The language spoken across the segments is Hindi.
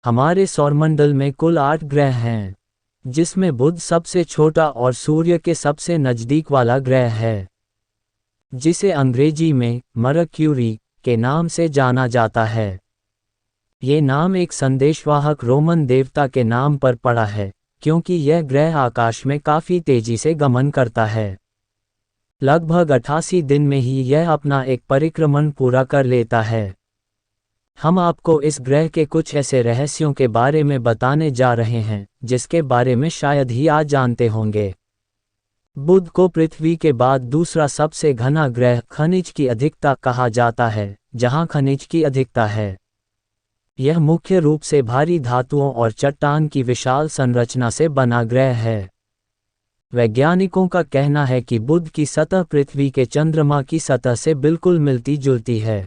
हमारे सौरमंडल में कुल 8 ग्रह हैं, जिसमें बुध सबसे छोटा और सूर्य के सबसे नज़दीक वाला ग्रह है, जिसे अंग्रेजी में मरक्यूरी के नाम से जाना जाता है। ये नाम एक संदेशवाहक रोमन देवता के नाम पर पड़ा है, क्योंकि यह ग्रह आकाश में काफ़ी तेजी से गमन करता है। लगभग 88 दिन में ही यह अपना एक परिक्रमण पूरा कर लेता है। हम आपको इस ग्रह के कुछ ऐसे रहस्यों के बारे में बताने जा रहे हैं, जिसके बारे में शायद ही आज जानते होंगे। बुध को पृथ्वी के बाद दूसरा सबसे घना ग्रह खनिज की अधिकता कहा जाता है, जहां खनिज की अधिकता है। यह मुख्य रूप से भारी धातुओं और चट्टान की विशाल संरचना से बना ग्रह है। वैज्ञानिकों का कहना है कि बुध की सतह पृथ्वी के चंद्रमा की सतह से बिल्कुल मिलती जुलती है।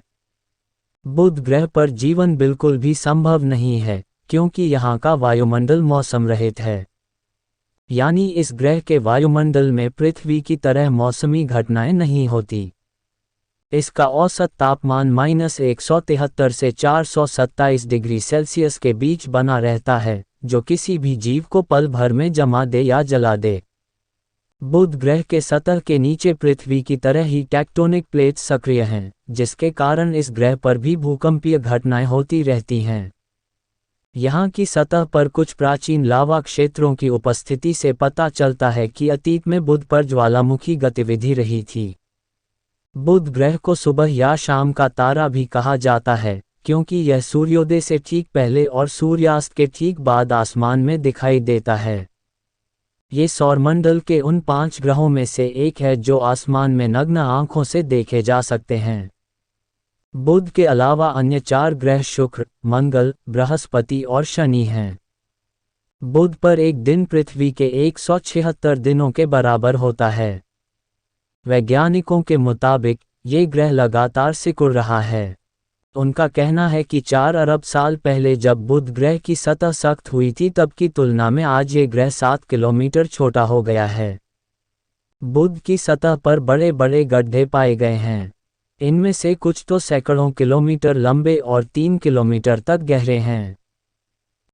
बुध ग्रह पर जीवन बिल्कुल भी संभव नहीं है, क्योंकि यहाँ का वायुमंडल मौसम रहित है। यानी इस ग्रह के वायुमंडल में पृथ्वी की तरह मौसमी घटनाएं नहीं होती। इसका औसत तापमान -173 से 427 डिग्री सेल्सियस के बीच बना रहता है, जो किसी भी जीव को पल भर में जमा दे या जला दे। बुध ग्रह के सतह के नीचे पृथ्वी की तरह ही टेक्टोनिक प्लेट्स सक्रिय हैं, जिसके कारण इस ग्रह पर भी भूकंपीय घटनाएं होती रहती हैं। यहाँ की सतह पर कुछ प्राचीन लावा क्षेत्रों की उपस्थिति से पता चलता है कि अतीत में बुध पर ज्वालामुखी गतिविधि रही थी। बुध ग्रह को सुबह या शाम का तारा भी कहा जाता है, क्योंकि यह सूर्योदय से ठीक पहले और सूर्यास्त के ठीक बाद आसमान में दिखाई देता है। ये सौरमंडल के उन 5 ग्रहों में से एक है जो आसमान में नग्न आंखों से देखे जा सकते हैं। बुध के अलावा अन्य 4 ग्रह शुक्र, मंगल, बृहस्पति और शनि हैं। बुध पर एक दिन पृथ्वी के 176 दिनों के बराबर होता है। वैज्ञानिकों के मुताबिक ये ग्रह लगातार सिकुड़ रहा है। उनका कहना है कि 4 अरब साल पहले जब बुध ग्रह की सतह सख्त हुई थी, तब की तुलना में आज ये ग्रह 7 किलोमीटर छोटा हो गया है। बुध की सतह पर बड़े बड़े गड्ढे पाए गए हैं। इनमें से कुछ तो सैकड़ों किलोमीटर लंबे और 3 किलोमीटर तक गहरे हैं।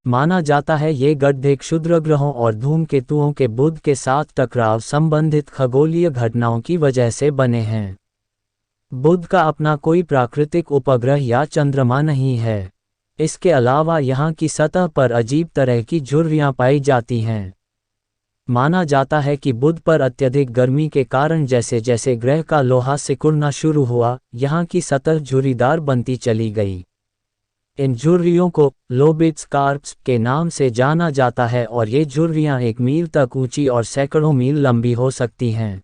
माना जाता है ये गड्ढे क्षुद्रग्रहों और धूमकेतुओं के बुध के साथ टकराव संबंधित खगोलीय घटनाओं की वजह से बने हैं। बुध का अपना कोई प्राकृतिक उपग्रह या चंद्रमा नहीं है। इसके अलावा यहाँ की सतह पर अजीब तरह की झुर्रियाँ पाई जाती हैं। माना जाता है कि बुध पर अत्यधिक गर्मी के कारण जैसे जैसे ग्रह का लोहा सिकुड़ना शुरू हुआ, यहाँ की सतह झुर्रीदार बनती चली गई। इन झुर्रियों को लोबिट स्कार्प्स के नाम से जाना जाता है और ये झुर्रियाँ 1 मील तक ऊंची और सैकड़ों मील लंबी हो सकती हैं।